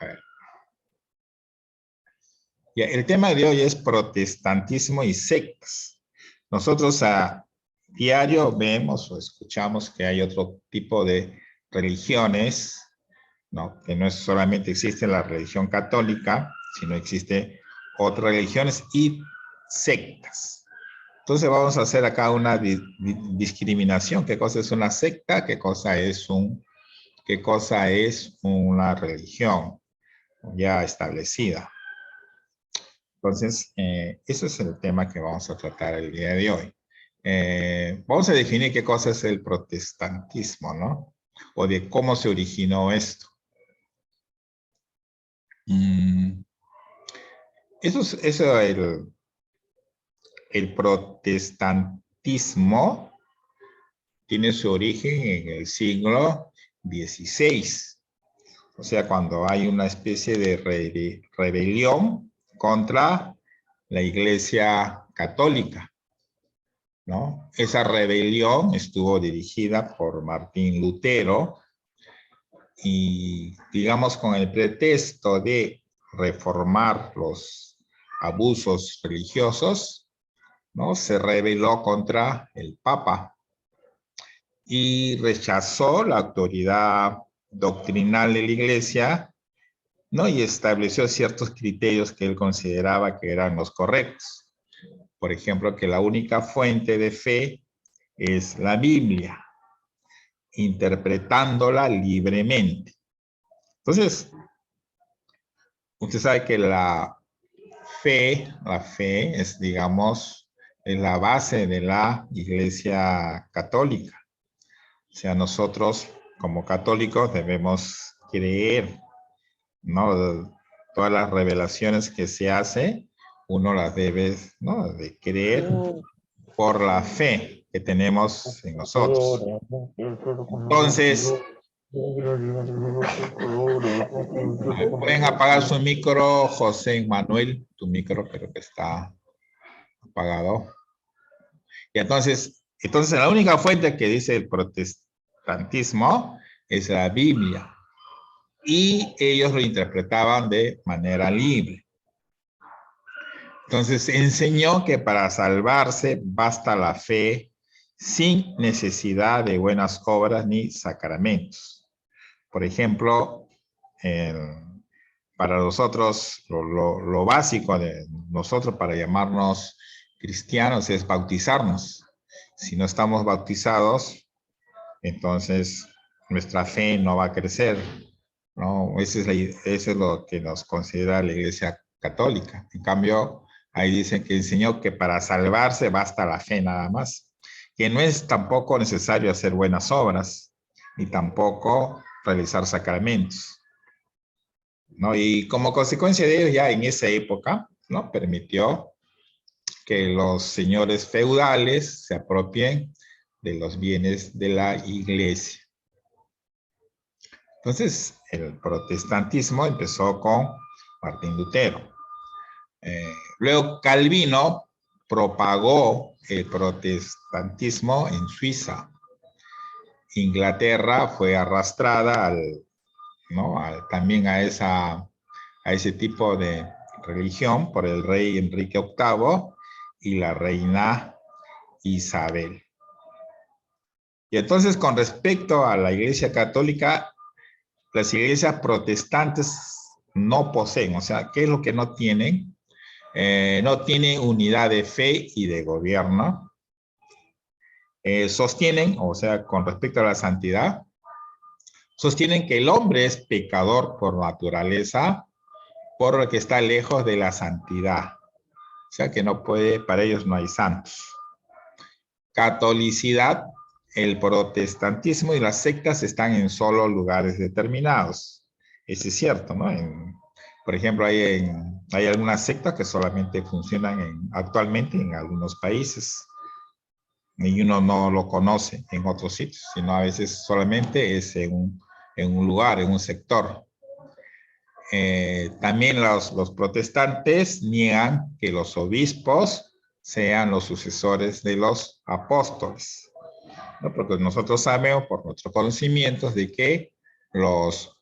A ver. Ya, el tema de hoy es protestantismo y sectas. Nosotros a diario vemos o escuchamos que hay otro tipo de religiones, ¿no? Que no es solamente existe la religión católica, sino existe otras religiones y sectas. Entonces vamos a hacer acá una discriminación. ¿Qué cosa es una secta? ¿Qué cosa es una religión ya establecida? Entonces, ese es el tema que vamos a tratar el día de hoy. Vamos a definir qué cosa es el protestantismo, ¿no? O de cómo se originó esto. El protestantismo tiene su origen en el siglo XVI. O sea, cuando hay una especie de rebelión contra la Iglesia Católica, ¿no? Esa rebelión estuvo dirigida por Martín Lutero y, digamos, con el pretexto de reformar los abusos religiosos, ¿no? Se rebeló contra el Papa y rechazó la autoridad doctrinal de la Iglesia, ¿no? Y estableció ciertos criterios que él consideraba que eran los correctos. Por ejemplo, que la única fuente de fe es la Biblia, interpretándola libremente. Entonces, usted sabe que la fe es, digamos, es la base de la Iglesia Católica. O sea, nosotros como católicos debemos creer, ¿no? Todas las revelaciones que se hace, uno las debe, ¿no? De creer por la fe que tenemos en nosotros. Entonces, pueden apagar su micro, José Manuel, tu micro creo que está apagado. Y entonces la única fuente que dice el protestantismo es la Biblia. Y ellos lo interpretaban de manera libre. Entonces enseñó que para salvarse basta la fe sin necesidad de buenas obras ni sacramentos. Por ejemplo, para nosotros lo básico de nosotros para llamarnos cristianos es bautizarnos. Si no estamos bautizados, entonces nuestra fe no va a crecer, ¿no? Eso es lo que nos considera la Iglesia Católica. En cambio, ahí dicen que enseñó que para salvarse basta la fe nada más, que no es tampoco necesario hacer buenas obras, ni tampoco realizar sacramentos, ¿no? Y como consecuencia de ello, ya en esa época, ¿no? Permitió que los señores feudales se apropien de los bienes de la Iglesia. Entonces, el protestantismo empezó con Martín Lutero. Luego Calvino propagó el protestantismo en Suiza. Inglaterra fue arrastrada también a ese tipo de religión por el rey Enrique VIII y la reina Isabel. Y entonces, con respecto a la Iglesia Católica, las iglesias protestantes no poseen, o sea, ¿qué es lo que no tienen? No tienen unidad de fe y de gobierno. Sostienen, o sea, con respecto a la santidad, sostienen que el hombre es pecador por naturaleza, por lo que está lejos de la santidad. O sea, que no puede, para ellos no hay santos. Catolicidad, el protestantismo y las sectas están en solo lugares determinados. Eso es cierto, ¿no? Por ejemplo, hay algunas sectas que solamente funcionan actualmente en algunos países y uno no lo conoce en otros sitios, sino a veces solamente es en un lugar, en un sector. También los protestantes niegan que los obispos sean los sucesores de los apóstoles, ¿no? Porque nosotros sabemos por nuestros conocimientos de que los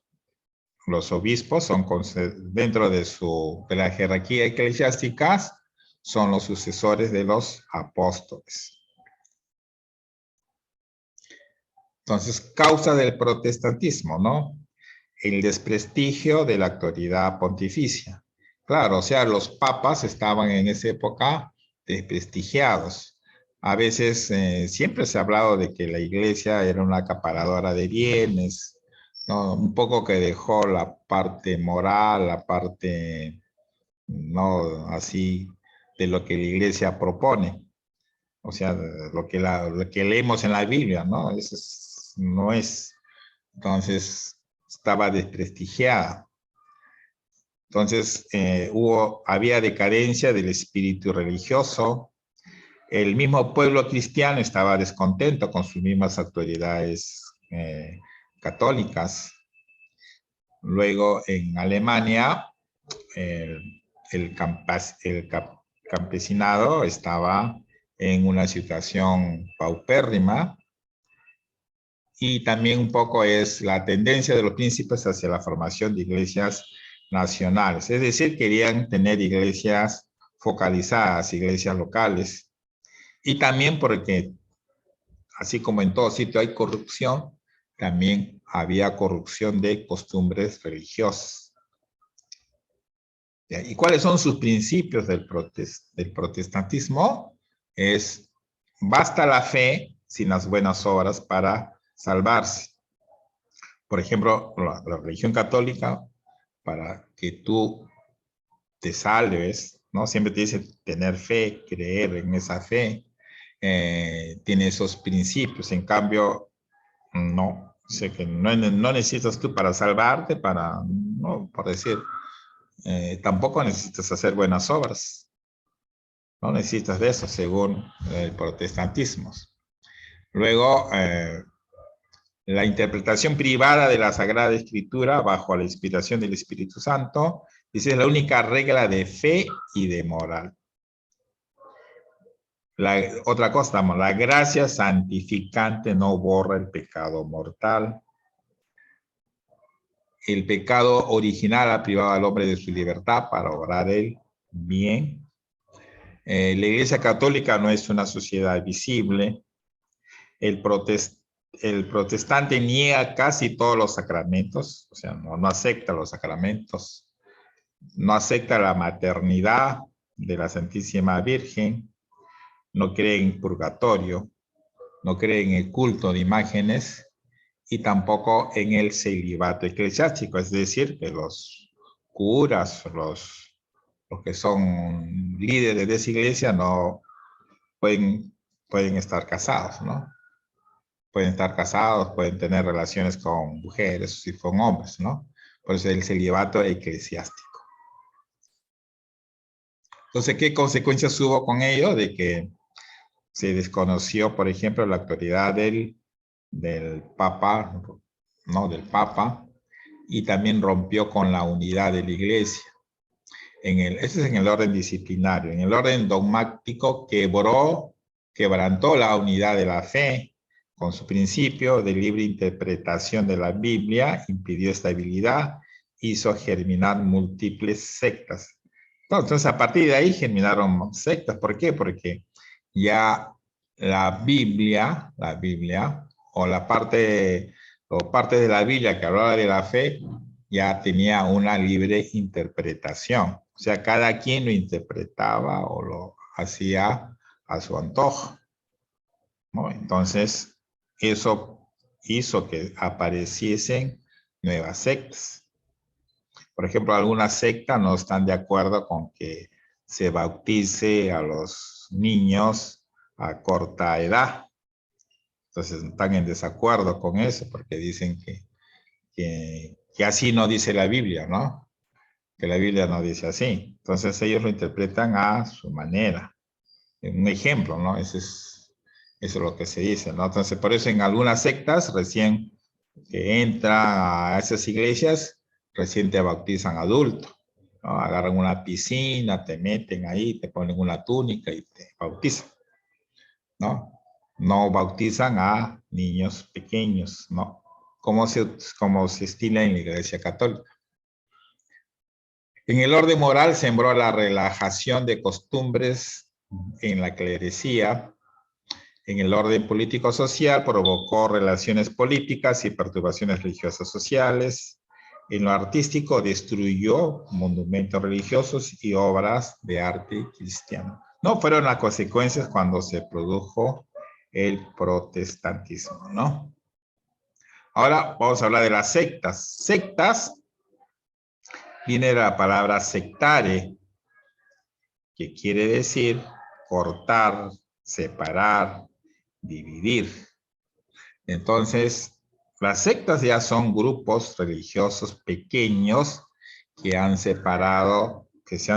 los obispos son dentro de la jerarquía eclesiástica, son los sucesores de los apóstoles. Entonces, causa del protestantismo, ¿no? El desprestigio de la autoridad pontificia. Claro, o sea, los papas estaban en esa época desprestigiados. A veces siempre se ha hablado de que la iglesia era una acaparadora de bienes, ¿no? Un poco que dejó la parte moral, la parte, no así, de lo que la iglesia propone. O sea, lo que leemos en la Biblia, ¿no? Eso no es. Entonces, estaba desprestigiada. Entonces, había decadencia del espíritu religioso. El mismo pueblo cristiano estaba descontento con sus mismas autoridades católicas. Luego, en Alemania, el campesinado estaba en una situación paupérrima, y también un poco es la tendencia de los príncipes hacia la formación de iglesias nacionales. Es decir, querían tener iglesias focalizadas, iglesias locales. Y también porque, así como en todo sitio hay corrupción, también había corrupción de costumbres religiosas. ¿Y cuáles son sus principios del protestantismo? Es, basta la fe sin las buenas obras para salvarse. Por ejemplo, la religión católica, para que tú te salves, ¿no? Siempre te dice tener fe, creer en esa fe, tiene esos principios. En cambio, no, o sea que no necesitas tú para salvarte, no, por decir, tampoco necesitas hacer buenas obras. No necesitas de eso, según el protestantismo. Luego, la interpretación privada de la Sagrada Escritura bajo la inspiración del Espíritu Santo, esa es la única regla de fe y de moral. Otra cosa, la gracia santificante no borra el pecado mortal. El pecado original ha privado al hombre de su libertad para obrar el bien. La Iglesia Católica no es una sociedad visible. El protestante niega casi todos los sacramentos, o sea, no acepta los sacramentos, no acepta la maternidad de la Santísima Virgen, no cree en purgatorio, no cree en el culto de imágenes y tampoco en el celibato eclesiástico, es decir, que los curas, los que son líderes de esa iglesia no pueden estar casados, ¿no? Pueden estar casados, pueden tener relaciones con mujeres y con hombres, ¿no? Por eso el celibato eclesiástico. Entonces, ¿qué consecuencias hubo con ello? De que se desconoció, por ejemplo, la autoridad del Papa, ¿no? Del Papa, y también rompió con la unidad de la Iglesia. Este es en el orden disciplinario. En el orden dogmático quebrantó la unidad de la fe con su principio de libre interpretación de la Biblia, impidió estabilidad, hizo germinar múltiples sectas. Entonces, a partir de ahí germinaron sectas. ¿Por qué? Porque ya la Biblia, o parte de la Biblia que hablaba de la fe, ya tenía una libre interpretación. O sea, cada quien lo interpretaba o lo hacía a su antojo, ¿no? Entonces, eso hizo que apareciesen nuevas sectas. Por ejemplo, algunas sectas no están de acuerdo con que se bautice a los niños a corta edad. Entonces, están en desacuerdo con eso porque dicen que así no dice la Biblia, ¿no? Que la Biblia no dice así. Entonces, ellos lo interpretan a su manera. Un ejemplo, ¿no? Eso es lo que se dice, ¿no? Entonces, por eso en algunas sectas, recién que entra a esas iglesias, recién te bautizan adulto, ¿no? Agarran una piscina, te meten ahí, te ponen una túnica y te bautizan, ¿no? No bautizan a niños pequeños, ¿no? Como se estila en la Iglesia Católica. En el orden moral sembró la relajación de costumbres en la clerecía. En el orden político-social provocó relaciones políticas y perturbaciones religiosas sociales. En lo artístico destruyó monumentos religiosos y obras de arte cristiano. No fueron las consecuencias cuando se produjo el protestantismo, ¿no? Ahora vamos a hablar de las sectas. Sectas viene de la palabra sectare, que quiere decir cortar, separar, dividir. Entonces, las sectas ya son grupos religiosos pequeños que se han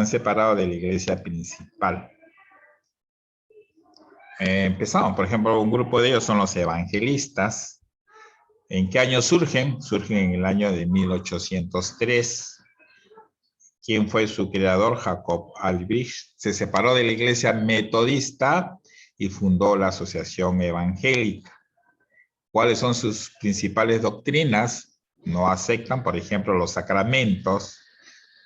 separado de la iglesia principal. Empezamos, por ejemplo, un grupo de ellos son los evangelistas. ¿En qué año surgen? Surgen en el año de 1803. ¿Quién fue su creador? Jacob Albrecht. Se separó de la iglesia metodista y fundó la Asociación Evangélica. ¿Cuáles son sus principales doctrinas? No aceptan, por ejemplo, los sacramentos,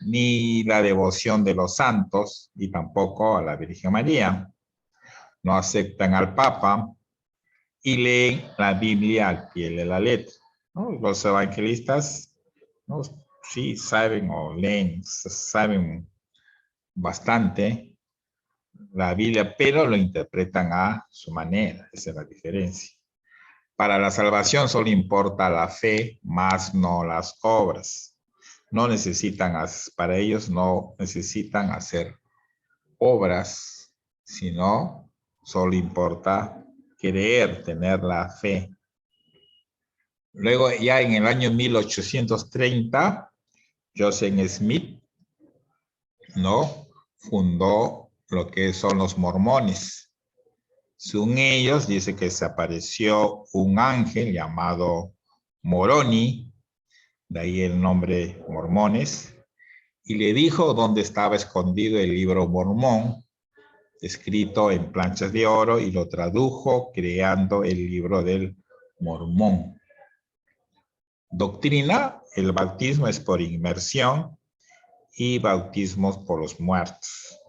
ni la devoción de los santos, y tampoco a la Virgen María. No aceptan al Papa y leen la Biblia al pie de la letra, ¿no? Los evangelistas, ¿no? Sí saben o leen, saben bastante la Biblia, pero lo interpretan a su manera. Esa es la diferencia. Para la salvación solo importa la fe, más no las obras. No necesitan, para ellos no necesitan hacer obras, sino solo importa creer, tener la fe. Luego, ya en el año 1830, Joseph Smith, ¿no?, fundó lo que son los mormones. Según ellos, dice que se apareció un ángel llamado Moroni, de ahí el nombre Mormones, y le dijo dónde estaba escondido el libro Mormón, escrito en planchas de oro, y lo tradujo creando el libro del Mormón. Doctrina: el bautismo es por inmersión y bautismos por los muertos.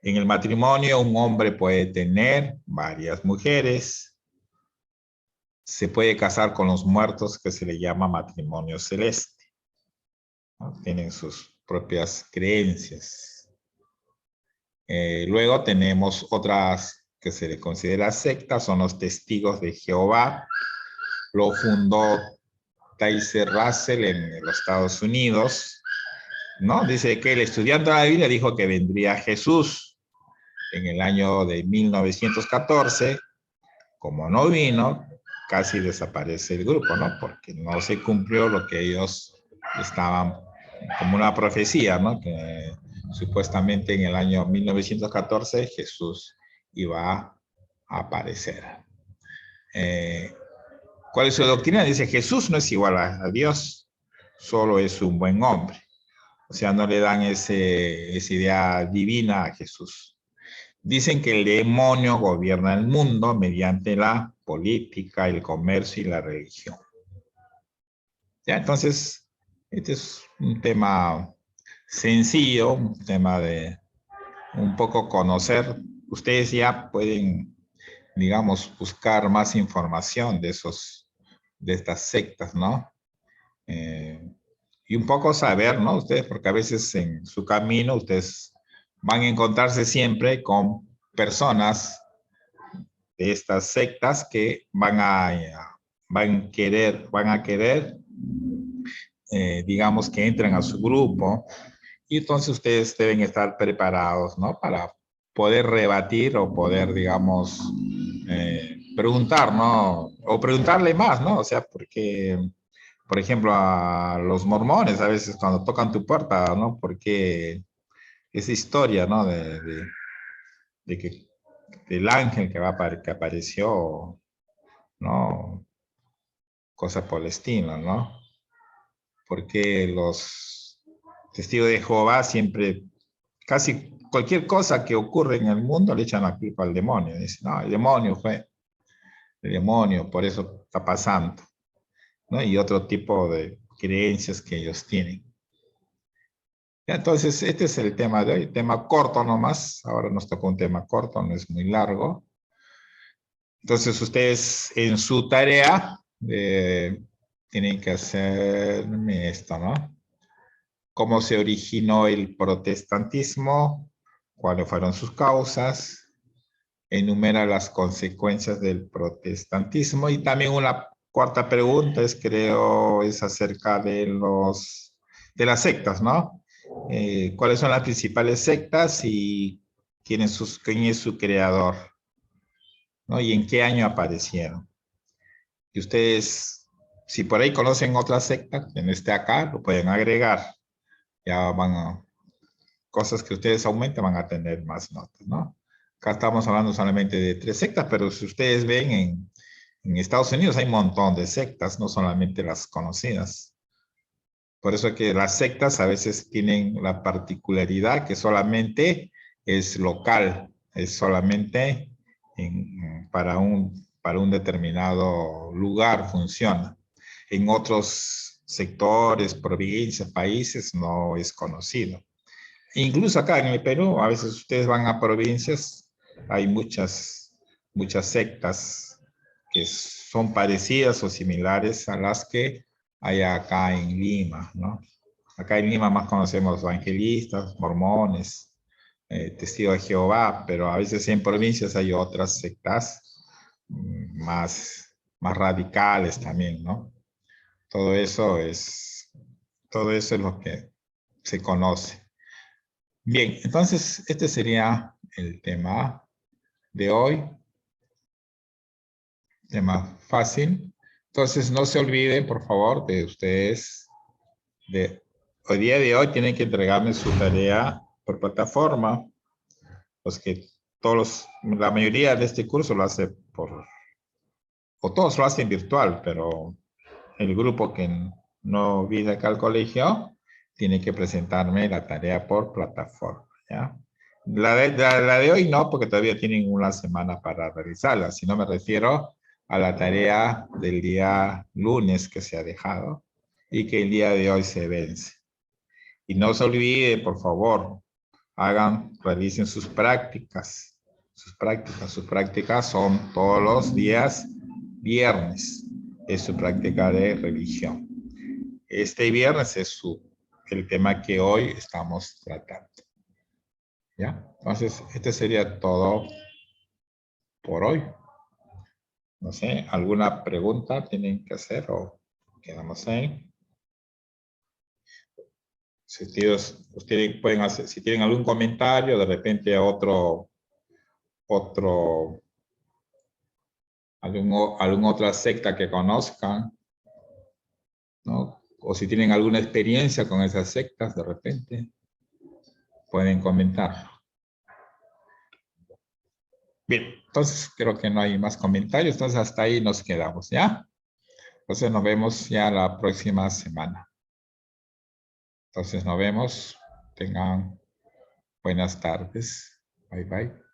En el matrimonio, un hombre puede tener varias mujeres. Se puede casar con los muertos, que se le llama matrimonio celeste, ¿no? Tienen sus propias creencias. Luego tenemos otras que se le considera sectas, son los testigos de Jehová. Lo fundó Taser Russell en los Estados Unidos, ¿no? Dice que el estudiante de la Biblia dijo que vendría Jesús en el año de 1914. Como no vino, casi desaparece el grupo, ¿no? Porque no se cumplió lo que ellos estaban, como una profecía, ¿no? Que supuestamente en el año 1914 Jesús iba a aparecer. ¿Cuál es su doctrina? Dice: Jesús no es igual a Dios, solo es un buen hombre. O sea, no le dan esa idea divina a Jesús. Dicen que el demonio gobierna el mundo mediante la política, el comercio y la religión. ¿Ya? Entonces, este es un tema sencillo, un tema de un poco conocer. Ustedes ya pueden, digamos, buscar más información de estas sectas, ¿no? Y un poco saber, ¿no? Ustedes, porque a veces en su camino ustedes van a encontrarse siempre con personas de estas sectas que van a querer, digamos, que entren a su grupo, y entonces ustedes deben estar preparados, ¿no? Para poder rebatir o poder, digamos, preguntar, ¿no? O preguntarle más, ¿no? O sea, porque, por ejemplo, a los mormones a veces cuando tocan tu puerta, ¿no? Porque esa historia, ¿no? De que del ángel que apareció, ¿no? Cosas por el estilo, ¿no? Porque los testigos de Jehová siempre, casi cualquier cosa que ocurre en el mundo le echan la culpa al demonio. Dicen: no, el demonio fue, el demonio, por eso está pasando, ¿no? Y otro tipo de creencias que ellos tienen. Ya, entonces, este es el tema de hoy, tema corto nomás. Ahora nos toca un tema corto, no es muy largo. Entonces, ustedes en su tarea tienen que hacerme esto, ¿no? ¿Cómo se originó el protestantismo? ¿Cuáles fueron sus causas? Enumera las consecuencias del protestantismo. Y también una cuarta pregunta es, creo, es acerca de las sectas, ¿no? ¿Cuáles son las principales sectas y quién es su creador? ¿No? ¿Y en qué año aparecieron? Y ustedes, si por ahí conocen otra secta, en este acá, lo pueden agregar. Ya van a, cosas que ustedes aumenten, van a tener más notas, ¿no? Acá estamos hablando solamente de 3 sectas, pero si ustedes ven en Estados Unidos hay un montón de sectas, no solamente las conocidas. Por eso es que las sectas a veces tienen la particularidad que solamente es local, es solamente para un determinado lugar funciona. En otros sectores, provincias, países no es conocido. Incluso acá en el Perú, a veces ustedes van a provincias, hay muchas sectas que son parecidas o similares a las que hay acá en Lima, ¿no? Acá en Lima más conocemos evangelistas, mormones, testigos de Jehová, pero a veces en provincias hay otras sectas más radicales también, ¿no? Todo eso es, todo eso es lo que se conoce. Bien, entonces este sería el tema de hoy, tema fácil. Entonces no se olviden, por favor, de ustedes, hoy día de hoy tienen que entregarme su tarea por plataforma, los que la mayoría de este curso lo hace o todos lo hacen virtual, pero el grupo que no viene acá al colegio tiene que presentarme la tarea por plataforma, ¿ya? La de hoy no, porque todavía tienen una semana para realizarla, sino me refiero a la tarea del día lunes que se ha dejado y que el día de hoy se vence. Y no se olvide, por favor, realicen sus prácticas. Sus prácticas son todos los días viernes. Es su práctica de religión. Este viernes es el tema que hoy estamos tratando. ¿Ya? Entonces, este sería todo por hoy. No sé, ¿alguna pregunta tienen que hacer o quedamos ahí? Si ustedes pueden hacer, si tienen algún comentario, de repente alguna otra secta que conozcan, ¿no? O si tienen alguna experiencia con esas sectas, de repente, pueden comentar. Bien, entonces creo que no hay más comentarios, entonces hasta ahí nos quedamos, ¿ya? Entonces nos vemos ya la próxima semana. Entonces nos vemos, tengan buenas tardes, bye bye.